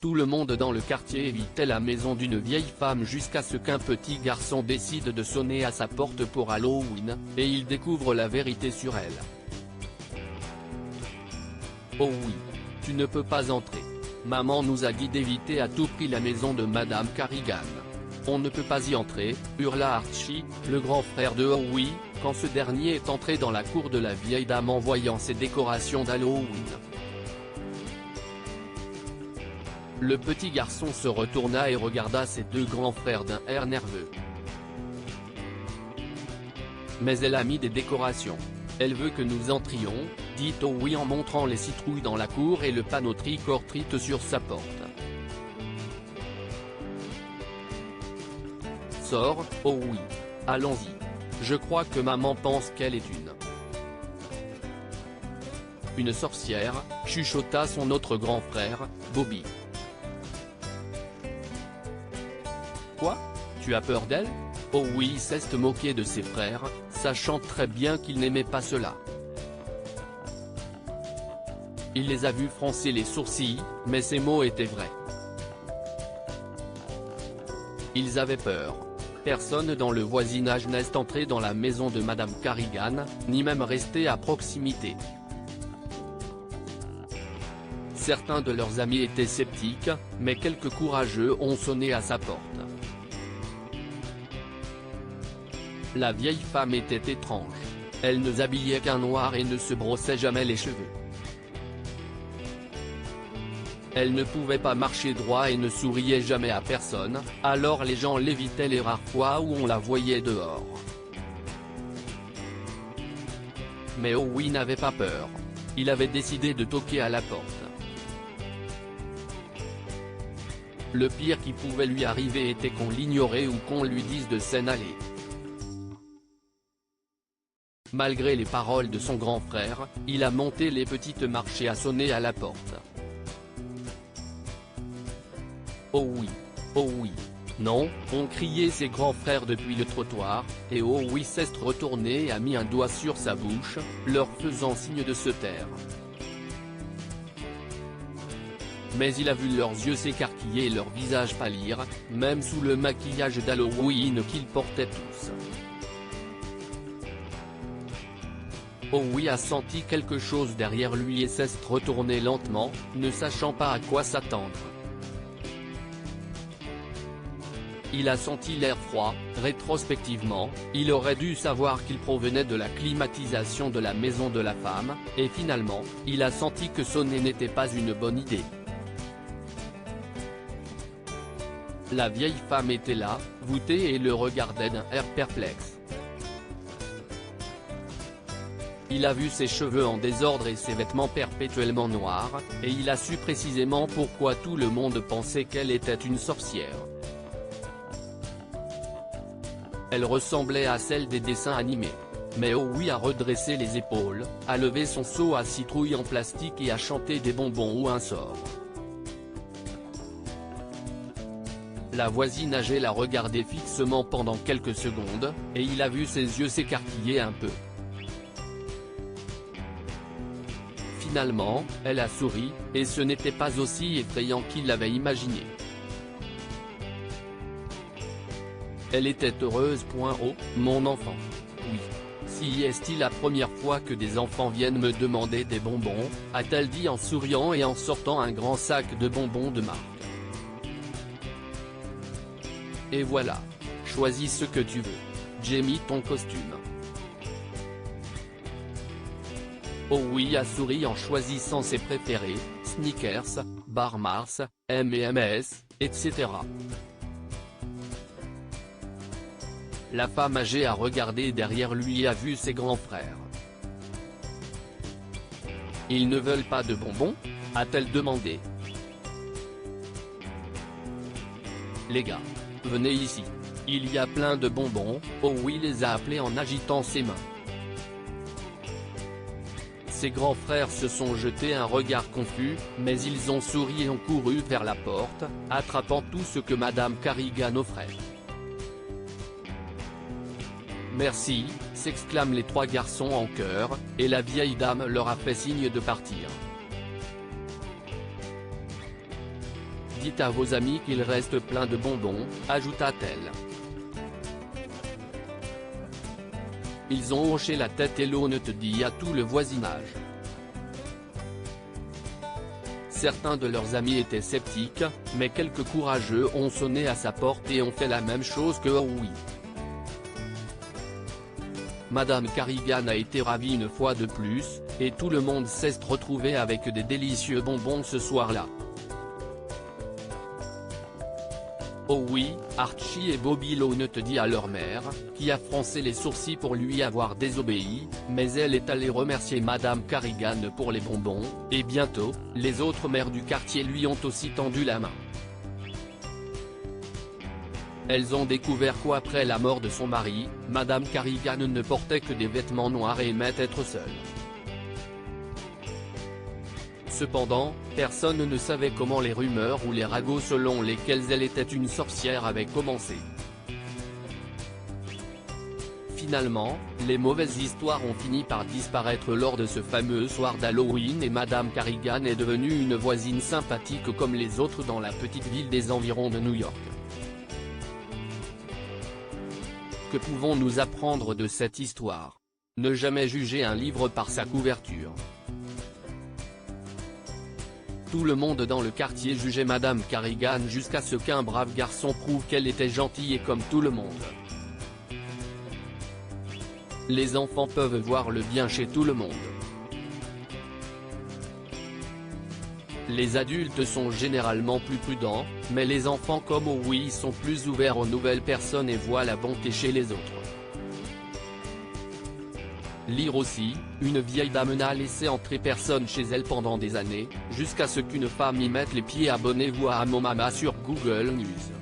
Tout le monde dans le quartier évitait la maison d'une vieille femme jusqu'à ce qu'un petit garçon décide de sonner à sa porte pour Halloween, et il découvre la vérité sur elle. Oh oui. Tu ne peux pas entrer. Maman nous a dit d'éviter à tout prix la maison de Madame Carrigan. On ne peut pas y entrer, hurla Archie, le grand frère de Howie, quand ce dernier est entré dans la cour de la vieille dame en voyant ses décorations d'Halloween. Le petit garçon se retourna et regarda ses deux grands frères d'un air nerveux. Mais elle a mis des décorations. Elle veut que nous entrions, dit Howie en montrant les citrouilles dans la cour et le panneau trick or treat sur sa porte. Sors, Howie. Allons-y. Je crois que maman pense qu'elle est une sorcière, chuchota son autre grand frère, Bobby. Quoi? Tu as peur d'elle? Howie s'est moqué de ses frères, sachant très bien qu'il n'aimait pas cela. Il les a vus froncer les sourcils, mais ces mots étaient vrais. Ils avaient peur. Personne dans le voisinage n'est entré dans la maison de Madame Carrigan, ni même resté à proximité. Certains de leurs amis étaient sceptiques, mais quelques courageux ont sonné à sa porte. La vieille femme était étrange. Elle ne s'habillait qu'en noir et ne se brossait jamais les cheveux. Elle ne pouvait pas marcher droit et ne souriait jamais à personne, alors les gens l'évitaient les rares fois où on la voyait dehors. Mais Howie n'avait pas peur. Il avait décidé de toquer à la porte. Le pire qui pouvait lui arriver était qu'on l'ignorait ou qu'on lui dise de s'en aller. Malgré les paroles de son grand frère, il a monté les petites marches et a sonné à la porte. Oh oui, oh oui. Non, ont crié ses grands frères depuis le trottoir, et Howie s'est retourné et a mis un doigt sur sa bouche, leur faisant signe de se taire. Mais il a vu leurs yeux s'écarquiller et leur visage pâlir, même sous le maquillage d'Halloween qu'ils portaient tous. Howie a senti quelque chose derrière lui et s'est retourné lentement, ne sachant pas à quoi s'attendre. Il a senti l'air froid. Rétrospectivement, il aurait dû savoir qu'il provenait de la climatisation de la maison de la femme, et finalement, il a senti que sonner n'était pas une bonne idée. La vieille femme était là, voûtée et le regardait d'un air perplexe. Il a vu ses cheveux en désordre et ses vêtements perpétuellement noirs, et il a su précisément pourquoi tout le monde pensait qu'elle était une sorcière. Elle ressemblait à celle des dessins animés. Mais Howie a redressé les épaules, a levé son seau à citrouille en plastique et a chanté des bonbons ou un sort. La voisine âgée l'a regardé fixement pendant quelques secondes, et il a vu ses yeux s'écarquiller un peu. Finalement, elle a souri, et ce n'était pas aussi effrayant qu'il l'avait imaginé. Elle était heureuse. Oh, mon enfant. Oui. Si est-il la première fois que des enfants viennent me demander des bonbons, a-t-elle dit en souriant et en sortant un grand sac de bonbons de marque. Et voilà. Choisis ce que tu veux. J'ai mis ton costume. Howie a souri en choisissant ses préférés, Snickers, Bar Mars, M&M's, etc. La femme âgée a regardé derrière lui et a vu ses grands frères. « Ils ne veulent pas de bonbons ?» a-t-elle demandé. « Les gars, venez ici. Il y a plein de bonbons. » Howie les a appelés en agitant ses mains. Ses grands frères se sont jetés un regard confus, mais ils ont souri et ont couru vers la porte, attrapant tout ce que Madame Carrigan offrait. « Merci », s'exclament les trois garçons en chœur, et la vieille dame leur a fait signe de partir. Dites à vos amis qu'il reste plein de bonbons, ajouta-t-elle. Ils ont hoché la tête et l'on te dit à tout le voisinage. Certains de leurs amis étaient sceptiques, mais quelques courageux ont sonné à sa porte et ont fait la même chose que Howie. Madame Carrigan a été ravie une fois de plus, et tout le monde s'est retrouvé avec des délicieux bonbons ce soir-là. Howie, Archie et Bobby Lone te dit à leur mère, qui a froncé les sourcils pour lui avoir désobéi, mais elle est allée remercier Madame Carrigan pour les bonbons, et bientôt, les autres mères du quartier lui ont aussi tendu la main. Elles ont découvert qu'après la mort de son mari, Madame Carrigan ne portait que des vêtements noirs et aimait être seule. Cependant, personne ne savait comment les rumeurs ou les ragots selon lesquels elle était une sorcière avaient commencé. Finalement, les mauvaises histoires ont fini par disparaître lors de ce fameux soir d'Halloween et Madame Carrigan est devenue une voisine sympathique comme les autres dans la petite ville des environs de New York. Que pouvons-nous apprendre de cette histoire? Ne jamais juger un livre par sa couverture. Tout le monde dans le quartier jugeait Madame Carrigan jusqu'à ce qu'un brave garçon prouve qu'elle était gentille et comme tout le monde. Les enfants peuvent voir le bien chez tout le monde. Les adultes sont généralement plus prudents, mais les enfants comme Howie sont plus ouverts aux nouvelles personnes et voient la bonté chez les autres. Lire aussi, une vieille dame n'a laissé entrer personne chez elle pendant des années, jusqu'à ce qu'une femme y mette les pieds. Abonnez-vous à Mon Mama sur Google News.